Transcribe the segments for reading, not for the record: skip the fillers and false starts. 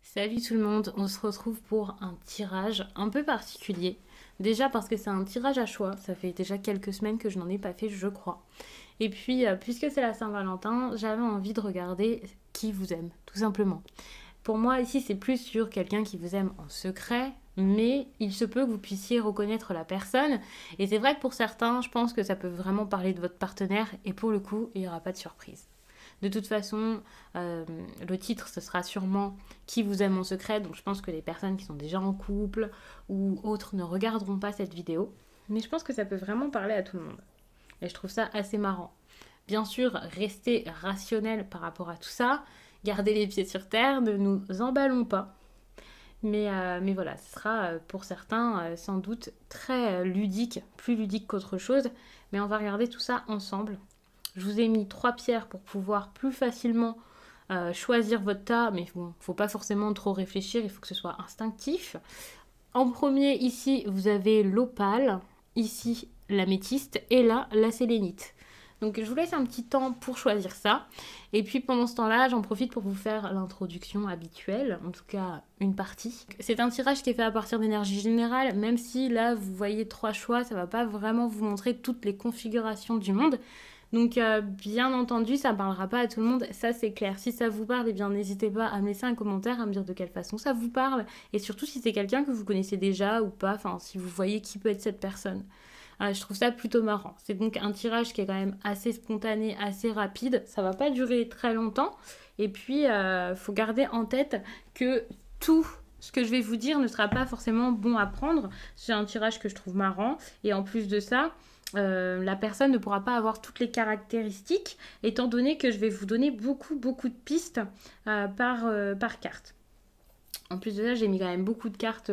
Salut tout le monde, on se retrouve pour un tirage un peu particulier. Déjà parce que c'est un tirage à choix, ça fait déjà quelques semaines que je n'en ai pas fait, je crois. Et puis, puisque c'est la Saint-Valentin, j'avais envie de regarder qui vous aime, tout simplement. Pour moi, ici, c'est plus sur quelqu'un qui vous aime en secret, mais il se peut que vous puissiez reconnaître la personne. Et c'est vrai que pour certains, je pense que ça peut vraiment parler de votre partenaire, et pour le coup, il n'y aura pas de surprise. De toute façon, le titre, ce sera sûrement qui vous aime en secret. Donc je pense que les personnes qui sont déjà en couple ou autres ne regarderont pas cette vidéo. Mais je pense que ça peut vraiment parler à tout le monde. Et je trouve ça assez marrant. Bien sûr, restez rationnel par rapport à tout ça. Gardez les pieds sur terre, ne nous emballons pas. Mais voilà, ce sera pour certains sans doute très ludique, plus ludique qu'autre chose. Mais on va regarder tout ça ensemble. Je vous ai mis 3 pierres pour pouvoir plus facilement choisir votre tas, mais bon, faut pas forcément trop réfléchir, il faut que ce soit instinctif. En premier, ici, vous avez l'opale, ici, l'améthyste, et là, la sélénite. Donc je vous laisse un petit temps pour choisir ça. Et puis pendant ce temps-là, j'en profite pour vous faire l'introduction habituelle, en tout cas une partie. C'est un tirage qui est fait à partir d'énergie générale, même si là vous voyez 3 choix, ça va pas vraiment vous montrer toutes les configurations du monde. Donc bien entendu, ça ne parlera pas à tout le monde, ça c'est clair. Si ça vous parle, eh bien n'hésitez pas à me laisser un commentaire, à me dire de quelle façon ça vous parle. Et surtout si c'est quelqu'un que vous connaissez déjà ou pas, enfin si vous voyez qui peut être cette personne. Je trouve ça plutôt marrant. C'est donc un tirage qui est quand même assez spontané, assez rapide. Ça va pas durer très longtemps. Et puis, faut garder en tête que tout ce que je vais vous dire ne sera pas forcément bon à prendre. C'est un tirage que je trouve marrant. Et en plus de ça, la personne ne pourra pas avoir toutes les caractéristiques, étant donné que je vais vous donner beaucoup de pistes par carte. En plus de ça, j'ai mis quand même beaucoup de cartes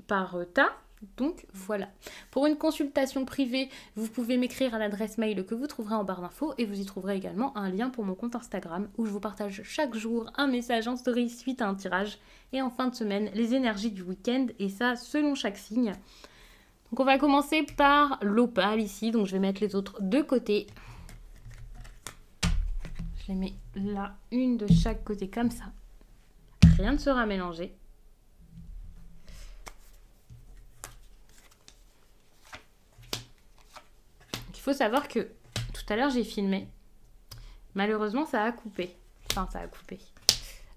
par tas. Donc voilà. Pour une consultation privée, vous pouvez m'écrire à l'adresse mail que vous trouverez en barre d'infos et vous y trouverez également un lien pour mon compte Instagram où je vous partage chaque jour un message en story suite à un tirage et en fin de semaine les énergies du week-end et ça selon chaque signe. Donc on va commencer par l'opale ici, donc je vais mettre les autres de côté. Je les mets là, une de chaque côté comme ça. Rien ne sera mélangé. Il faut savoir que tout à l'heure j'ai filmé. Malheureusement ça a coupé. Enfin ça a coupé.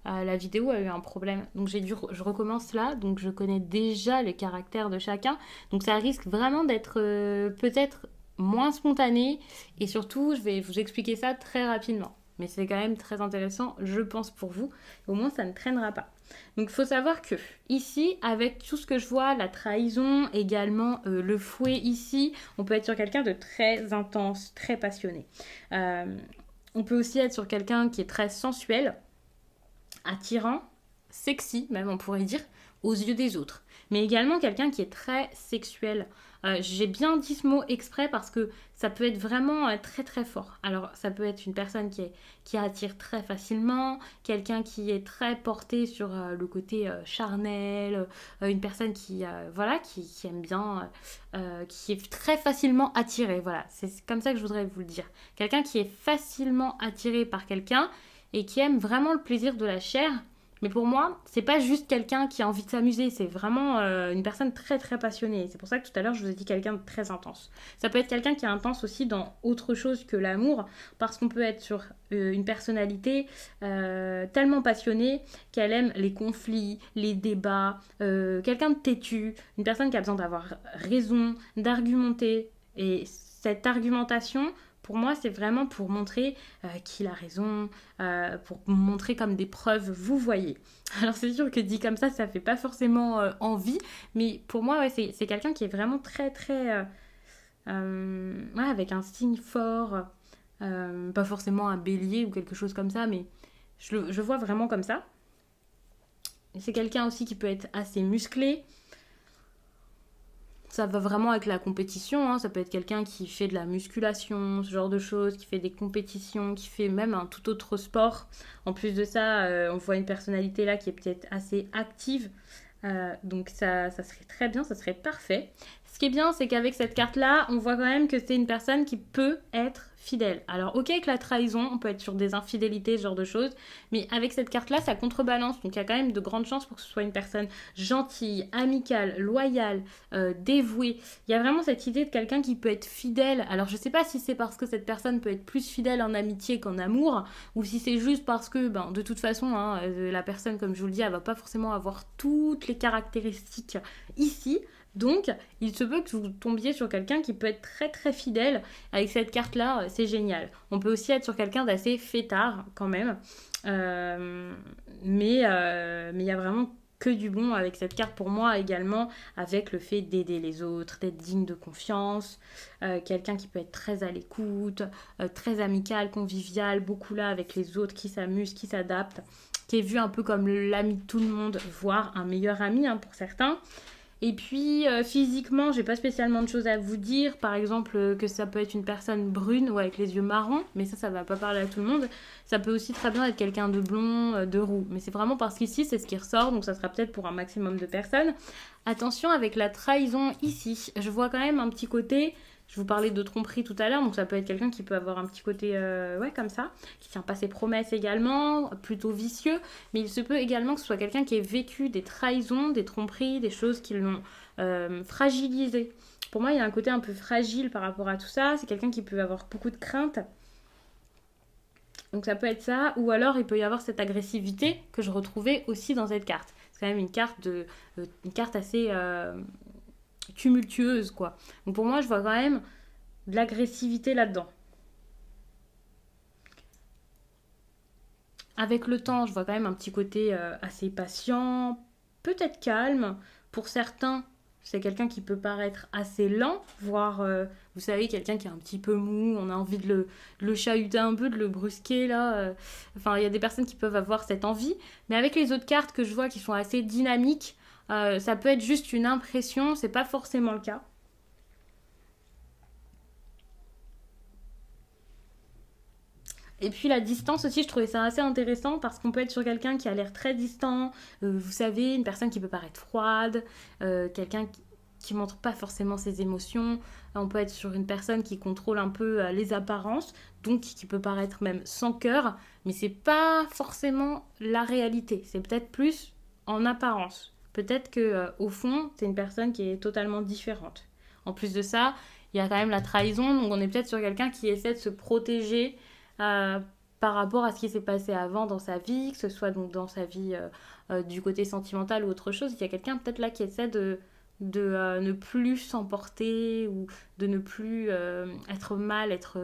La vidéo a eu un problème. Donc je recommence là. Donc je connais déjà les caractères de chacun. Donc ça risque vraiment d'être peut-être moins spontané. Et surtout je vais vous expliquer ça très rapidement. Mais c'est quand même très intéressant, je pense, pour vous. Au moins ça ne traînera pas. Donc il faut savoir que ici, avec tout ce que je vois, la trahison, également le fouet ici, on peut être sur quelqu'un de très intense, très passionné. On peut aussi être sur quelqu'un qui est très sensuel, attirant, sexy même on pourrait dire, aux yeux des autres. Mais également quelqu'un qui est très sexuel. J'ai bien dit ce mot exprès parce que ça peut être vraiment très fort. Alors ça peut être une personne qui attire très facilement, quelqu'un qui est très porté sur le côté charnel, une personne voilà, qui aime bien, qui est très facilement attirée. Voilà, c'est comme ça que je voudrais vous le dire. Quelqu'un qui est facilement attiré par quelqu'un et qui aime vraiment le plaisir de la chair. Mais pour moi, c'est pas juste quelqu'un qui a envie de s'amuser, c'est vraiment une personne très passionnée. C'est pour ça que tout à l'heure, je vous ai dit quelqu'un de très intense. Ça peut être quelqu'un qui est intense aussi dans autre chose que l'amour, parce qu'on peut être sur une personnalité tellement passionnée qu'elle aime les conflits, les débats, quelqu'un de têtu, une personne qui a besoin d'avoir raison, d'argumenter. Et cette argumentation, pour moi, c'est vraiment pour montrer qu'il a raison, pour montrer comme des preuves, vous voyez. Alors c'est sûr que dit comme ça fait pas forcément envie, mais pour moi, ouais, c'est quelqu'un qui est vraiment très ouais, avec un signe fort, pas forcément un bélier ou quelque chose comme ça, mais je vois vraiment comme ça. C'est quelqu'un aussi qui peut être assez musclé. Ça va vraiment avec la compétition, hein. Ça peut être quelqu'un qui fait de la musculation, ce genre de choses, qui fait des compétitions, qui fait même un tout autre sport. En plus de ça, on voit une personnalité là qui est peut-être assez active. Donc ça serait très bien, ça serait parfait. Ce qui est bien, c'est qu'avec cette carte-là, on voit quand même que c'est une personne qui peut être fidèle. Alors, ok, avec la trahison, on peut être sur des infidélités, ce genre de choses, mais avec cette carte-là, ça contrebalance. Donc, il y a quand même de grandes chances pour que ce soit une personne gentille, amicale, loyale, dévouée. Il y a vraiment cette idée de quelqu'un qui peut être fidèle. Alors, je sais pas si c'est parce que cette personne peut être plus fidèle en amitié qu'en amour, ou si c'est juste parce que, ben, de toute façon, hein, la personne, comme je vous le dis, elle va pas forcément avoir toutes les caractéristiques ici. Donc, il se peut que vous tombiez sur quelqu'un qui peut être très très fidèle. Avec cette carte-là, c'est génial. On peut aussi être sur quelqu'un d'assez fêtard quand même. Mais il y a vraiment que du bon avec cette carte pour moi également, avec le fait d'aider les autres, d'être digne de confiance. Quelqu'un qui peut être très à l'écoute, très amical, convivial, beaucoup là avec les autres, qui s'amuse, qui s'adapte, qui est vu un peu comme l'ami de tout le monde, voire un meilleur ami hein, pour certains. Et puis physiquement, j'ai pas spécialement de choses à vous dire. Par exemple, que ça peut être une personne brune ou avec les yeux marrons, mais ça va pas parler à tout le monde. Ça peut aussi très bien être quelqu'un de blond, de roux. Mais c'est vraiment parce qu'ici, c'est ce qui ressort, donc ça sera peut-être pour un maximum de personnes. Attention avec la trahison ici. Je vois quand même un petit côté. Je vous parlais de tromperie tout à l'heure, donc ça peut être quelqu'un qui peut avoir un petit côté, ouais, comme ça, qui tient pas ses promesses également, plutôt vicieux, mais il se peut également que ce soit quelqu'un qui ait vécu des trahisons, des tromperies, des choses qui l'ont fragilisé. Pour moi, il y a un côté un peu fragile par rapport à tout ça, c'est quelqu'un qui peut avoir beaucoup de craintes, donc ça peut être ça, ou alors il peut y avoir cette agressivité que je retrouvais aussi dans cette carte. C'est quand même une carte assez... tumultueuse quoi. Donc pour moi je vois quand même de l'agressivité là-dedans. Avec le temps je vois quand même un petit côté assez patient, peut-être calme. Pour certains c'est quelqu'un qui peut paraître assez lent, voire vous savez quelqu'un qui est un petit peu mou, on a envie de le chahuter un peu, de le brusquer là. Enfin il y a des personnes qui peuvent avoir cette envie, mais avec les autres cartes que je vois qui sont assez dynamiques, ça peut être juste une impression, c'est pas forcément le cas. Et puis la distance aussi, je trouvais ça assez intéressant parce qu'on peut être sur quelqu'un qui a l'air très distant, vous savez, une personne qui peut paraître froide, quelqu'un qui montre pas forcément ses émotions. On peut être sur une personne qui contrôle un peu les apparences, donc qui peut paraître même sans cœur, mais c'est pas forcément la réalité, c'est peut-être plus en apparence. Peut-être que au fond, c'est une personne qui est totalement différente. En plus de ça, il y a quand même la trahison, donc on est peut-être sur quelqu'un qui essaie de se protéger euh, par rapport à ce qui s'est passé avant dans sa vie, que ce soit donc dans sa vie du côté sentimental ou autre chose. Il y a quelqu'un peut-être là qui essaie de ne plus s'emporter ou de ne plus être mal, être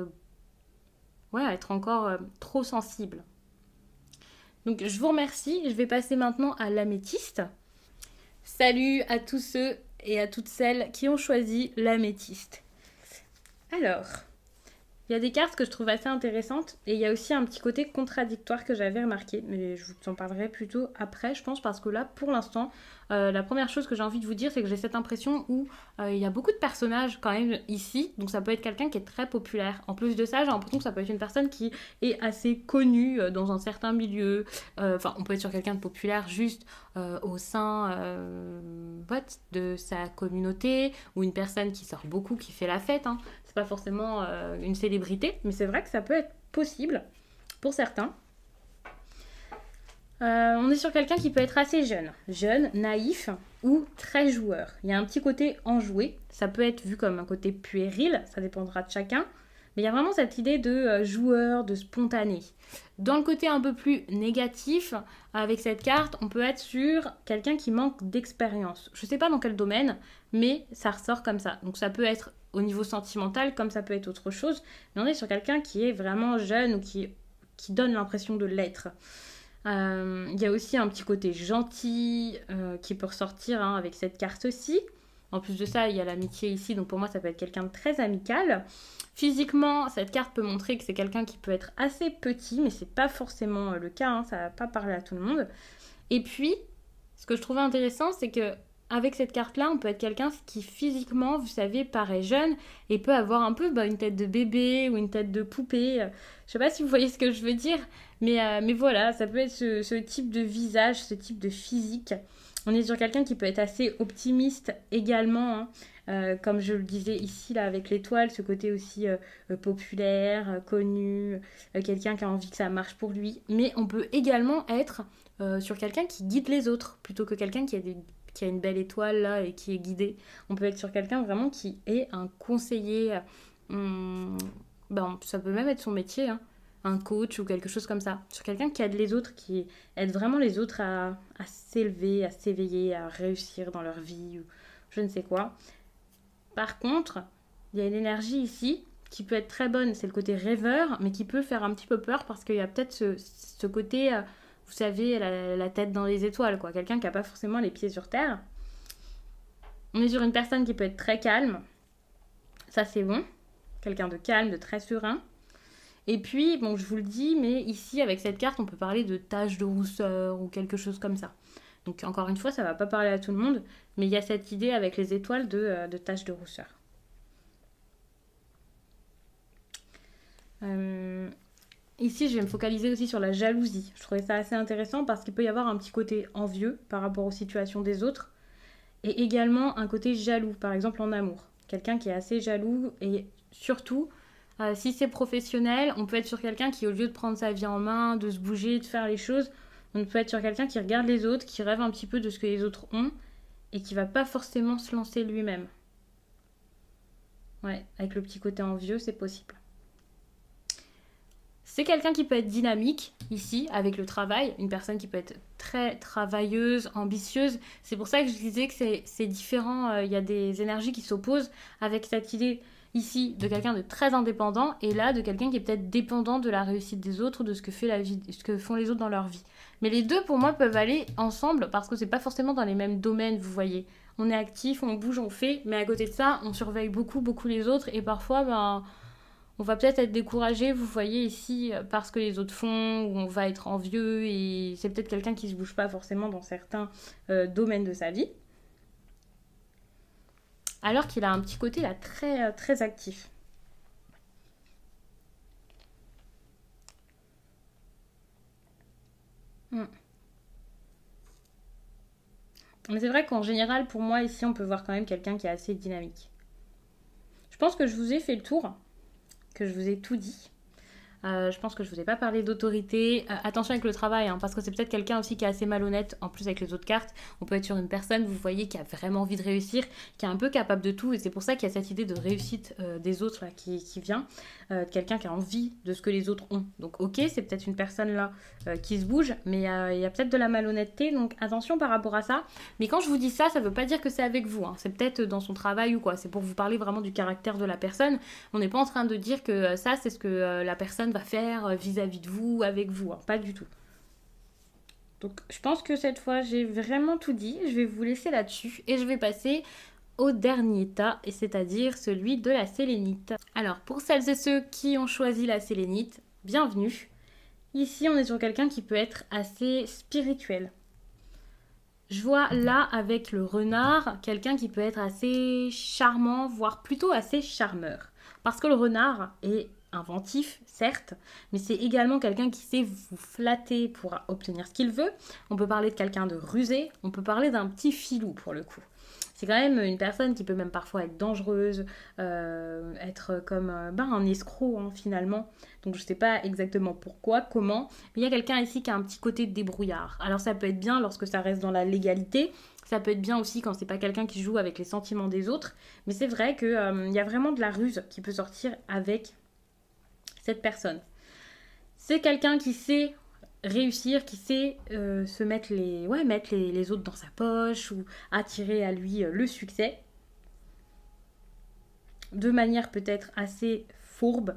encore trop sensible. Donc je vous remercie, je vais passer maintenant à l'améthyste. Salut à tous ceux et à toutes celles qui ont choisi l'améthyste. Alors, il y a des cartes que je trouve assez intéressantes et il y a aussi un petit côté contradictoire que j'avais remarqué, mais je vous en parlerai plutôt après, je pense, parce que là, pour l'instant, la première chose que j'ai envie de vous dire, c'est que j'ai cette impression où il y a beaucoup de personnages quand même ici, donc ça peut être quelqu'un qui est très populaire. En plus de ça, j'ai l'impression que ça peut être une personne qui est assez connue dans un certain milieu. Enfin, on peut être sur quelqu'un de populaire juste au sein de sa communauté, ou une personne qui sort beaucoup, qui fait la fête, hein. C'est pas forcément une célébrité, mais c'est vrai que ça peut être possible pour certains. On est sur quelqu'un qui peut être assez jeune, naïf ou très joueur. Il y a un petit côté enjoué, ça peut être vu comme un côté puéril, ça dépendra de chacun, mais il y a vraiment cette idée de joueur, de spontané. Dans le côté un peu plus négatif, avec cette carte, on peut être sur quelqu'un qui manque d'expérience. Je sais pas dans quel domaine, mais ça ressort comme ça. Donc ça peut être au niveau sentimental, comme ça peut être autre chose, mais on est sur quelqu'un qui est vraiment jeune ou qui donne l'impression de l'être. Il y a aussi un petit côté gentil qui peut ressortir hein, avec cette carte-ci. En plus de ça, il y a l'amitié ici, donc pour moi, ça peut être quelqu'un de très amical. Physiquement, cette carte peut montrer que c'est quelqu'un qui peut être assez petit, mais c'est pas forcément le cas, hein, ça va pas parler à tout le monde. Et puis, ce que je trouvais intéressant, c'est que avec cette carte-là, on peut être quelqu'un qui physiquement, vous savez, paraît jeune et peut avoir un peu une tête de bébé ou une tête de poupée. Je sais pas si vous voyez ce que je veux dire, mais voilà, ça peut être ce type de visage, ce type de physique. On est sur quelqu'un qui peut être assez optimiste également, hein. Comme je le disais ici là avec l'étoile, ce côté aussi populaire, connu, quelqu'un qui a envie que ça marche pour lui. Mais on peut également être sur quelqu'un qui guide les autres plutôt que quelqu'un qui a une belle étoile là et qui est guidé. On peut être sur quelqu'un vraiment qui est un conseiller. Ça peut même être son métier, hein, un coach ou quelque chose comme ça. Sur quelqu'un qui aide les autres, qui aide vraiment les autres à s'élever, à s'éveiller, à réussir dans leur vie ou je ne sais quoi. Par contre, il y a une énergie ici qui peut être très bonne, c'est le côté rêveur, mais qui peut faire un petit peu peur parce qu'il y a peut-être ce côté, vous savez, la tête dans les étoiles, quoi. Quelqu'un qui n'a pas forcément les pieds sur terre. On est sur une personne qui peut être très calme, ça c'est bon. Quelqu'un de calme, de très serein. Et puis, bon, je vous le dis, mais ici, avec cette carte, on peut parler de taches de rousseur ou quelque chose comme ça. Donc, encore une fois, ça ne va pas parler à tout le monde, mais il y a cette idée avec les étoiles de taches de rousseur. Ici, je vais me focaliser aussi sur la jalousie. Je trouvais ça assez intéressant parce qu'il peut y avoir un petit côté envieux par rapport aux situations des autres et également un côté jaloux, par exemple en amour. Quelqu'un qui est assez jaloux et surtout, si c'est professionnel, on peut être sur quelqu'un qui, au lieu de prendre sa vie en main, de se bouger, de faire les choses, on peut être sur quelqu'un qui regarde les autres, qui rêve un petit peu de ce que les autres ont et qui va pas forcément se lancer lui-même. Ouais, avec le petit côté envieux, c'est possible. C'est quelqu'un qui peut être dynamique, ici, avec le travail. Une personne qui peut être très travailleuse, ambitieuse. C'est pour ça que je disais que c'est différent. Il y a des énergies qui s'opposent avec cette idée ici de quelqu'un de très indépendant et là de quelqu'un qui est peut-être dépendant de la réussite des autres, de ce que fait la vie, ce que font les autres dans leur vie. Mais les deux, pour moi, peuvent aller ensemble parce que c'est pas forcément dans les mêmes domaines, vous voyez. On est actif, on bouge, on fait, mais à côté de ça, on surveille beaucoup, beaucoup les autres et parfois, on va peut-être être découragé, vous voyez ici, parce que les autres font, ou on va être envieux et c'est peut-être quelqu'un qui se bouge pas forcément dans certains domaines de sa vie. Alors qu'il a un petit côté là très, très actif. Mais c'est vrai qu'en général, pour moi, ici, on peut voir quand même quelqu'un qui est assez dynamique. Je pense que je vous ai fait le tour, que je vous ai tout dit. Je pense que je ne vous ai pas parlé d'autorité. Attention avec le travail, hein, parce que c'est peut-être quelqu'un aussi qui est assez malhonnête, en plus avec les autres cartes. On peut être sur une personne, vous voyez, qui a vraiment envie de réussir, qui est un peu capable de tout, et c'est pour ça qu'il y a cette idée de réussite des autres là, qui vient, quelqu'un qui a envie de ce que les autres ont. Donc ok, c'est peut-être une personne là qui se bouge, mais il y a peut-être de la malhonnêteté, donc attention par rapport à ça. Mais quand je vous dis ça, ça ne veut pas dire que c'est avec vous, hein. C'est peut-être dans son travail ou quoi, c'est pour vous parler vraiment du caractère de la personne. On n'est pas en train de dire que ça, c'est ce que la personne va faire vis-à-vis de vous, avec vous, hein. Pas du tout. Donc je pense que cette fois, j'ai vraiment tout dit. Je vais vous laisser là-dessus et je vais passer au dernier tas, et c'est-à-dire celui de la sélénite. Alors, pour celles et ceux qui ont choisi la sélénite, bienvenue. Ici, on est sur quelqu'un qui peut être assez spirituel. Je vois là, avec le renard, quelqu'un qui peut être assez charmant, voire plutôt assez charmeur. Parce que le renard est inventif, certes, mais c'est également quelqu'un qui sait vous flatter pour obtenir ce qu'il veut. On peut parler de quelqu'un de rusé, on peut parler d'un petit filou pour le coup. C'est quand même une personne qui peut même parfois être dangereuse, être comme un escroc hein, finalement. Donc je ne sais pas exactement pourquoi, comment, mais il y a quelqu'un ici qui a un petit côté de débrouillard. Alors ça peut être bien lorsque ça reste dans la légalité, ça peut être bien aussi quand c'est pas quelqu'un qui joue avec les sentiments des autres, mais c'est vrai qu'il y a vraiment de la ruse qui peut sortir avec cette personne. C'est quelqu'un qui sait réussir, qui sait se mettre les autres dans sa poche ou attirer à lui le succès de manière peut-être assez fourbe,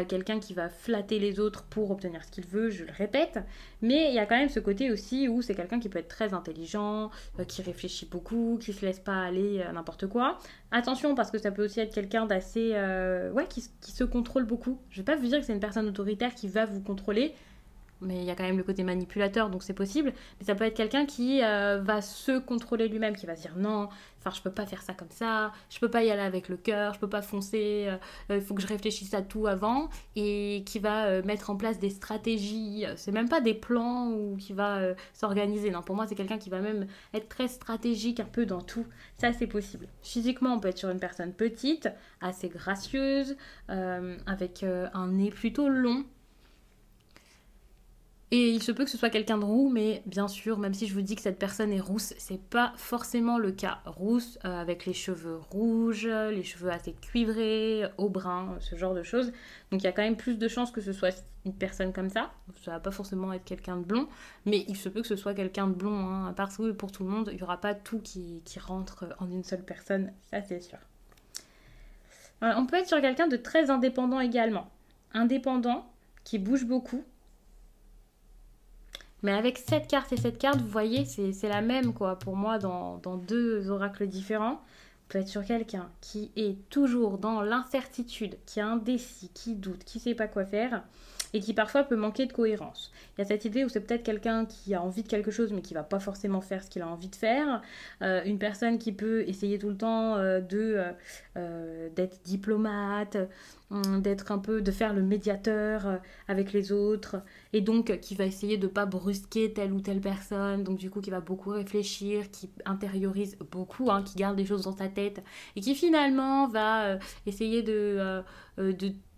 quelqu'un qui va flatter les autres pour obtenir ce qu'il veut, je le répète, mais il y a quand même ce côté aussi où c'est quelqu'un qui peut être très intelligent, qui réfléchit beaucoup, qui se laisse pas aller n'importe quoi. Attention parce que ça peut aussi être quelqu'un d'assez qui se contrôle beaucoup. Je vais pas vous dire que c'est une personne autoritaire qui va vous contrôler, mais il y a quand même le côté manipulateur, donc c'est possible. Mais ça peut être quelqu'un qui va se contrôler lui-même, qui va se dire non, enfin je peux pas faire ça comme ça, je peux pas y aller avec le cœur, je peux pas foncer, il faut que je réfléchisse à tout avant, et qui va mettre en place des stratégies, c'est même pas des plans ou qui va s'organiser, non, pour moi c'est quelqu'un qui va même être très stratégique un peu dans tout, ça c'est possible. Physiquement on peut être sur une personne petite, assez gracieuse, avec un nez plutôt long. Et il se peut que ce soit quelqu'un de roux, mais bien sûr, même si je vous dis que cette personne est rousse, c'est pas forcément le cas. Rousse, avec les cheveux rouges, les cheveux assez cuivrés, au brun, ce genre de choses. Donc il y a quand même plus de chances que ce soit une personne comme ça. Ça va pas forcément être quelqu'un de blond, mais il se peut que ce soit quelqu'un de blond, hein. Partout et pour tout le monde, il y aura pas tout qui rentre en une seule personne, ça c'est sûr. On peut être sur quelqu'un de très indépendant également. Indépendant, qui bouge beaucoup. Mais avec cette carte et cette carte, vous voyez, c'est la même quoi. Pour moi, dans deux oracles différents, vous pouvez être sur quelqu'un qui est toujours dans l'incertitude, qui est indécis, qui doute, qui ne sait pas quoi faire et qui parfois peut manquer de cohérence. Il y a cette idée où c'est peut-être quelqu'un qui a envie de quelque chose mais qui ne va pas forcément faire ce qu'il a envie de faire. Une personne qui peut essayer tout le temps d'être diplomate, d'être un peu, de faire le médiateur avec les autres, et donc qui va essayer de ne pas brusquer telle ou telle personne, donc du coup qui va beaucoup réfléchir, qui intériorise beaucoup, hein, qui garde les choses dans sa tête, et qui finalement va essayer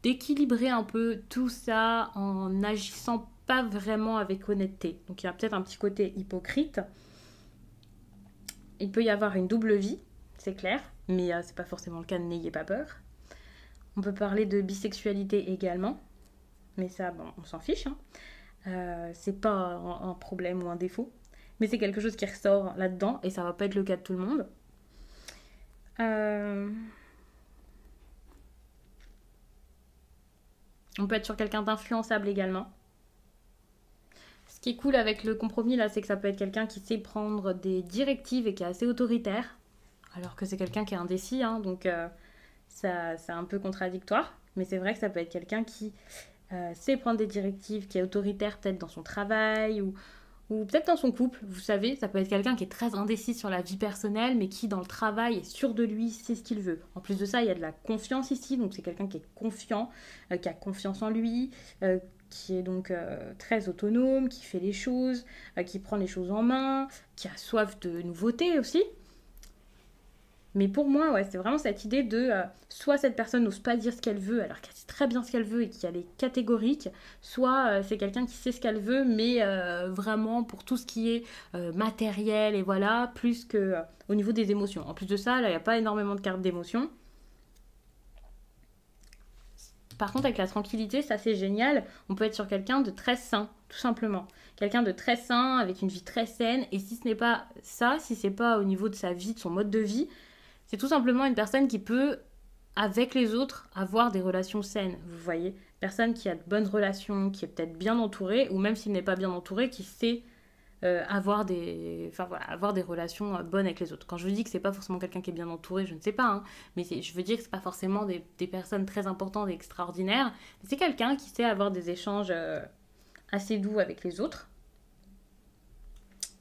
d'équilibrer un peu tout ça en agissant pas vraiment avec honnêteté. Donc il y a peut-être un petit côté hypocrite. Il peut y avoir une double vie, c'est clair, mais c'est pas forcément le cas, n'ayez pas peur. On peut parler de bisexualité également, mais ça, bon, on s'en fiche, hein. C'est pas un problème ou un défaut, mais c'est quelque chose qui ressort là-dedans, et ça va pas être le cas de tout le monde. On peut être sur quelqu'un d'influençable également. Ce qui est cool avec le compromis, là, c'est que ça peut être quelqu'un qui sait prendre des directives et qui est assez autoritaire, alors que c'est quelqu'un qui est indécis, hein, donc ça, c'est un peu contradictoire. Mais c'est vrai que ça peut être quelqu'un qui sait prendre des directives, qui est autoritaire peut-être dans son travail ou peut-être dans son couple. Vous savez, ça peut être quelqu'un qui est très indécis sur la vie personnelle, mais qui dans le travail est sûr de lui, sait ce qu'il veut. En plus de ça, il y a de la confiance ici, donc c'est quelqu'un qui est confiant, qui a confiance en lui, qui est donc très autonome, qui fait les choses, qui prend les choses en main, qui a soif de nouveautés aussi. Mais pour moi, ouais, c'est vraiment cette idée de soit cette personne n'ose pas dire ce qu'elle veut alors qu'elle sait très bien ce qu'elle veut et qu'elle est catégorique, soit c'est quelqu'un qui sait ce qu'elle veut mais vraiment pour tout ce qui est matériel et voilà, plus que au niveau des émotions. En plus de ça, là, il n'y a pas énormément de cartes d'émotions. Par contre, avec la tranquillité, ça c'est génial. On peut être sur quelqu'un de très sain, tout simplement. Quelqu'un de très sain, avec une vie très saine. Et si ce n'est pas ça, si c'est pas au niveau de sa vie, de son mode de vie, c'est tout simplement une personne qui peut, avec les autres, avoir des relations saines, vous voyez. Personne qui a de bonnes relations, qui est peut-être bien entourée, ou même s'il n'est pas bien entouré, qui sait avoir des relations bonnes avec les autres. Quand je vous dis que c'est pas forcément quelqu'un qui est bien entouré, je ne sais pas, hein, mais je veux dire que c'est pas forcément des personnes très importantes et extraordinaires, mais c'est quelqu'un qui sait avoir des échanges assez doux avec les autres,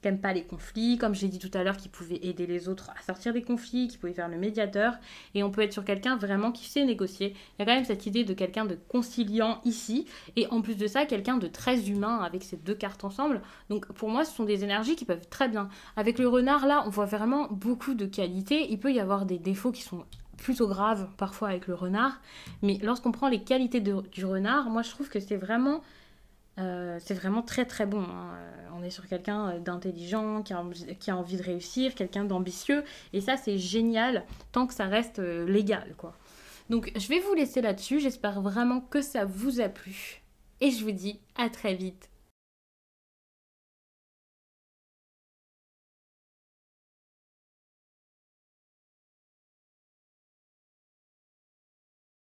qui n'aime pas les conflits, comme j'ai dit tout à l'heure, qui pouvait aider les autres à sortir des conflits, qui pouvait faire le médiateur, et on peut être sur quelqu'un vraiment qui sait négocier. Il y a quand même cette idée de quelqu'un de conciliant ici, et en plus de ça, quelqu'un de très humain avec ces deux cartes ensemble. Donc pour moi, ce sont des énergies qui peuvent très bien. Avec le renard, là, on voit vraiment beaucoup de qualités. Il peut y avoir des défauts qui sont plutôt graves parfois avec le renard, mais lorsqu'on prend les qualités du renard, moi je trouve que c'est vraiment très très bon, hein. On est sur quelqu'un d'intelligent, qui a envie de réussir, quelqu'un d'ambitieux, et ça c'est génial tant que ça reste légal, quoi. Donc je vais vous laisser là-dessus, j'espère vraiment que ça vous a plu, et je vous dis à très vite.